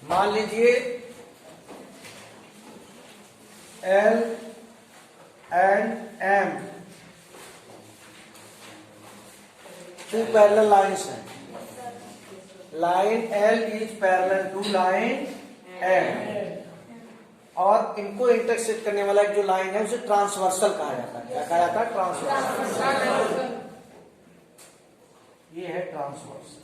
मान लीजिए L and M two parallel lines हैं। Line L is parallel to line M, और इनको इंटरसेक्ट करने वाला जो लाइन है उसे ट्रांसवर्सल कहा जाता है। क्या कहा जाता है? ट्रांसवर्सल। ये है ट्रांसवर्सल।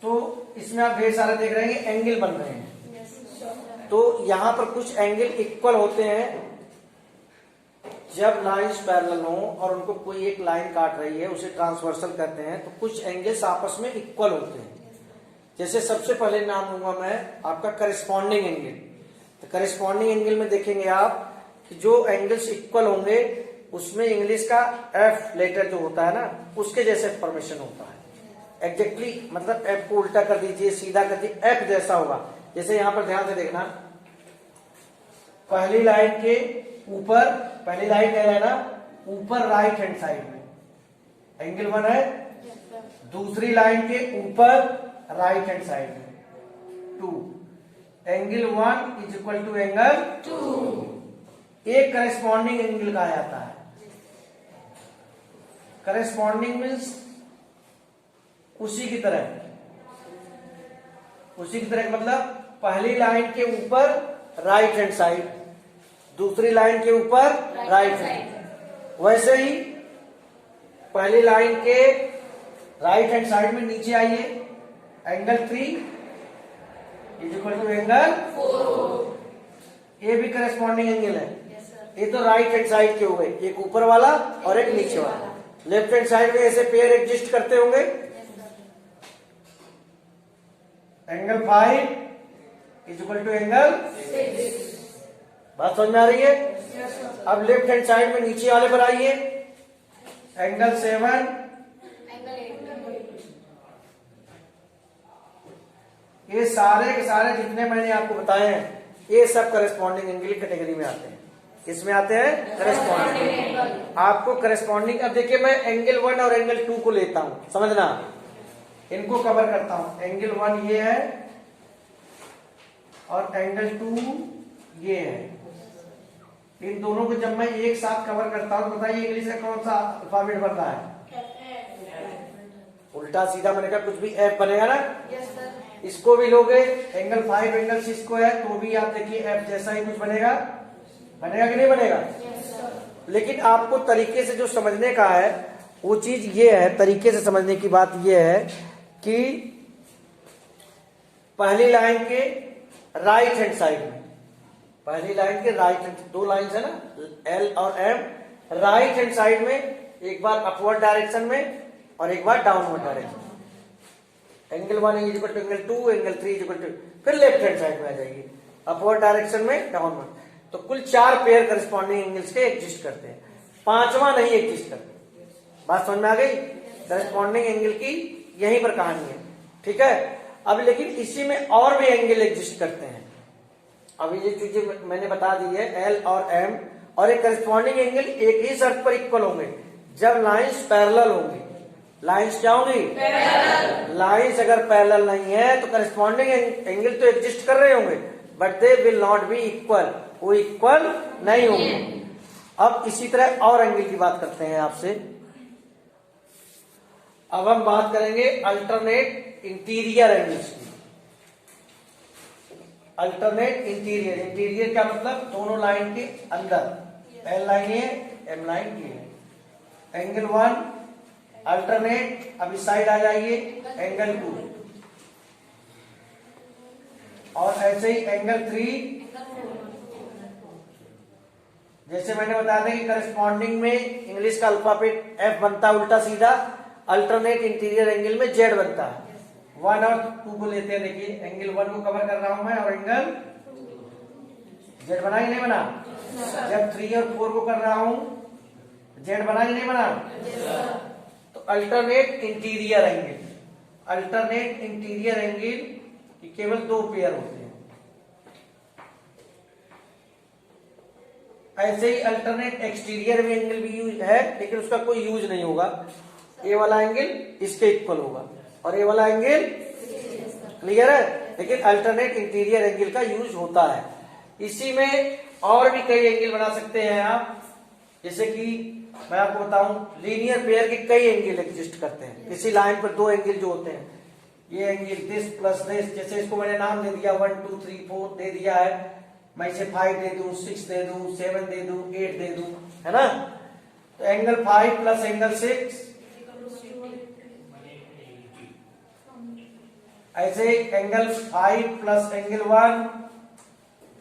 तो इसमें आप ढेर सारे देख रहे हैं एंगल बन रहे हैं। तो यहां पर कुछ एंगल इक्वल होते हैं जब लाइंस पैरेलल हो और उनको कोई एक लाइन काट रही है, उसे ट्रांसवर्सल कहते हैं। तो कुछ एंगल्स आपस में इक्वल होते हैं। जैसे सबसे पहले नाम लूंगा मैं आपका करेस्पॉन्डिंग एंगल। तो करेस्पॉन्डिंग एंगल में देखेंगे आप कि जो एंगल्स इक्वल होंगे उसमें इंग्लिश का एफ लेटर जो होता है ना, उसके जैसे फॉर्मेशन होता है। एग्जैक्टली मतलब एफ को उल्टा कर दीजिए, सीधा कर दीजिए, एफ जैसा होगा। जैसे यहां पर ध्यान से देखना, पहली लाइन के ऊपर, पहली लाइन क्या है ना, ऊपर राइट हैंड साइड में एंगल 1 है। दूसरी लाइन के ऊपर राइट हैंड साइड में 2। Angle 1 is equal to angle 2। एक करेस्पॉन्डिंग एंगल कहा जाता है। करेस्पॉन्डिंग मीन्स उसी की तरह, उसी की तरह मतलब पहली लाइन के ऊपर राइट हैंड साइड, दूसरी लाइन के ऊपर राइट हैंड। वैसे ही पहली लाइन के राइट हैंड साइड में नीचे आइए, angle 3 is equal to angle 4। ये भी करेस्पॉन्डिंग एंगल है। ये तो राइट हैंड साइड के हो गए, एक ऊपर वाला और एक नीचे वाला। लेफ्ट हैंड साइड में ऐसे पेयर एग्जिस्ट करते होंगे। Angle 5 is equal to angle 6। बात समझ में आ रही है? अब लेफ्ट हैंड साइड में नीचे वाले पर आइए, एंगल 7, ये सारे के सारे जितने मैंने आपको बताए हैं ये सब करेस्पॉन्डिंग एंगल की कैटेगरी में आते हैं। इसमें आते हैं करेस्पॉन्डिंग। आपको करेस्पॉन्डिंग, अब देखिए मैं एंगल 1 और एंगल 2 को लेता हूं, समझना, इनको कवर करता हूं। एंगल 1 ये है और एंगल 2 ये है। इन दोनों को जब मैं एक साथ कवर करता हूं तो बताइए इंग्लिश का कौन सा अल्फाबेट बनता है? उल्टा सीधा बनेगा, कुछ भी एफ बनेगा ना। इसको भी लोगे, एंगल 5 एंगल 6 को है तो भी आप देखिए एफ जैसा ही कुछ बनेगा। बनेगा कि नहीं बनेगा? लेकिन आपको तरीके से जो समझने का है वो चीज ये है, तरीके से समझने की बात ये है कि पहली लाइन के राइट हैंड साइड में, पहली लाइन के राइट हैंड, दो लाइन है ना एल और एम, राइट हैंड साइड में एक बार अपवर्ड डायरेक्शन में और एक बार downward direction. Angle 1 is equal to angle 2, angle 3 is equal to, फिर लेफ्ट हैंड साइड में आ जाएगी अपवर्ड डायरेक्शन में, डाउनवर्ड। तो कुल 4 पेयर करस्पॉन्डिंग एंगल्स के एग्जिस्ट करते हैं, 5वां नहीं एग्जिस्ट करते। बात समझ में आ गई? करस्पॉन्डिंग एंगल की यहीं पर कहानी है, ठीक है। अब लेकिन इसी में और भी एंगल एग्जिस्ट करते हैं। अभी ये चीजें मैंने बता दी है, एल और एम, और एक करस्पॉन्डिंग एंगल एक ही शर्त पर इक्वल होंगे, जब लाइंस पैरेलल होंगी। लाइंस क्या होंगी? पैरेलल। लाइंस अगर पैरेलल नहीं है तो करस्पॉन्डिंग एंगल तो एग्जिस्ट कर रहे होंगे but they will not be equal, वो इक्वल नहीं होंगे। अब इसी तरह और एंगल की बात करते हैं आपसे। अब हम बात करेंगे अल्टरनेट इंटीरियर एंगल्स की। अल्टरनेट इंटीरियर, इंटीरियर क्या मतलब? दोनों लाइन के अंदर, एल लाइन ये, एम लाइन ये। एंगल 1 अल्टरनेट, अब इस साइड आ जाइए, एंगल 2, और ऐसे ही एंगल 3। जैसे मैंने बताया था कि करस्पॉन्डिंग में इंग्लिश का अल्फाबेट एफ बनता है उल्टा सीधा, अल्टरनेट इंटीरियर एंगल में जेड बनता है। 1 और 2 को लेते हैं, देखिए एंगल 1 को कवर कर रहा हूं मैं और एंगल जेड बना ही नहीं बना। जब 3 और 4 को कर रहा हूं जेड बना ही नहीं बना। तो alternate interior angle, alternate interior angle की केवल 2 पेयर होते हैं। ऐसे ही अल्टरनेट एक्सटीरियर में एंगल भी यूज है लेकिन उसका कोई यूज नहीं होगा। ये वाला एंगल इसके इक्वल होगा और ये वाला एंगल क्लियर है, लेकिन अल्टरनेट इंटीरियर एंगल का यूज होता है। इसी में और भी कई एंगल बना सकते हैं आप, जैसे कि मैं आपको बताऊं लीनियर पेयर के कई एंगल एग्जिस्ट करते हैं। किसी लाइन पर दो एंगल जो होते हैं, ये एंगल दिस प्लस दिस, जैसे इसको मैंने नाम दे दिया 1 2 3 4 दे दिया है, मैं इसे 5 दे दूं, 6 दे दूं, 7 दे दूं, 8 दे दूं, है ना। तो एंगल 5 प्लस एंगल 6, ऐसे एंगल 5 प्लस एंगल 1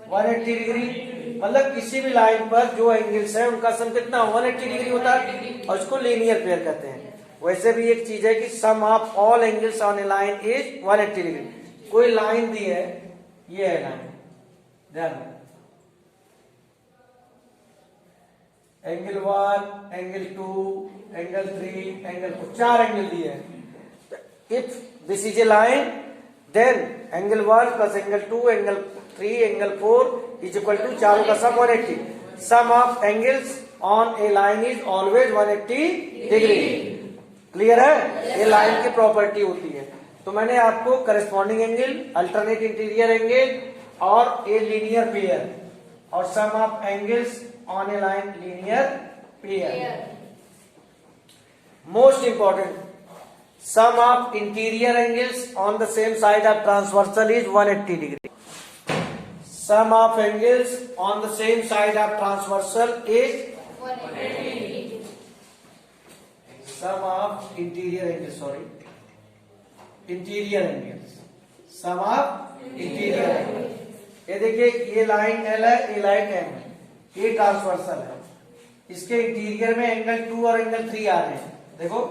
180 डिग्री। मतलब किसी भी लाइन पर जो एंगल्स है उनका सम कितना 180 डिग्री होता है और इसको लीनियर पेयर कहते हैं। वैसे भी एक चीज है कि sum of all angles on a line is 180 degree. कोई लाइन दी है, ये है लाइन, ध्यान angle 1 angle 2 angle 3 angle 4, 4 angle दिए हैं। If this is a line then angle 1 plus angle 2 angle 3 angle 4 is equal to चारों का sum 180। Sum of angles on a line is always 180 degree. Clear है, ये line की property होती है। तो मैंने आपको corresponding angle, alternate interior angle और ए लीनियर पेयर और sum of angles on a line linear pair. Most important, sum of interior angles on the same side of transversal is 180 degree. Sum of angles on the same side of transversal is 180 degree. Sum of interior angles, interior angles. Sum of interior angles. ये देखिए, ये line L है, ये line M है, ये transversal है। इसके interior में एंगल 2 और एंगल 3 आ रहे हैं। देखो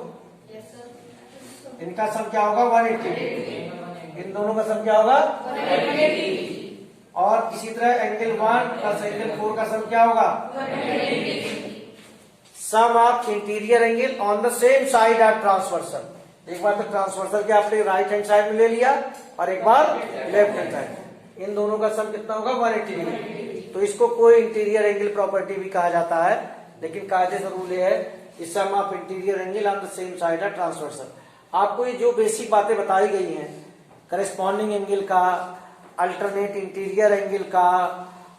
इनका सम क्या होगा 180, इन दोनों का सम क्या होगा 180। और इसी तरह एंगल 1 प्लस एंगल 4 का सम क्या होगा 180। Sum of interior angle on the same side of transversal. एक बार तो ट्रांसवर्सल के आपने राइट हैंड साइड में ले लिया और एक बार लेफ्ट हैंड साइड, इन दोनों का सम कितना होगा 180 डिग्री। तो इसको कोई इंटीरियर एंगल प्रॉपर्टी भी कहा जाता है, लेकिन कायदे से रूल है sum of interior angle on the same side of transversal. आपको ये जो बेसिक बातें बताई गई हैं, करस्पॉन्डिंग एंगल का, अल्टरनेट इंटीरियर एंगल का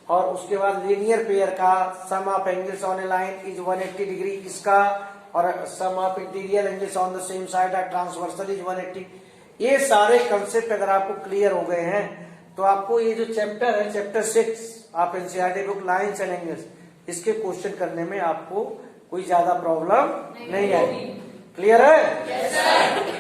और उसके बाद लीनियर पेयर का, sum of angles on a line is 180 degree इसका, और sum of interior angles on the same side of transversal is 180। ये सारे कंसेप्ट अगर आपको क्लियर हो गए हैं तो आपको ये जो चैप्टर है, chapter 6 of NCERT book lines and angles, इसके क्वेश्चन करने में आपको कोई ज्यादा प्रॉब्लम नहीं आएगी। क्लियर है? yes, sir.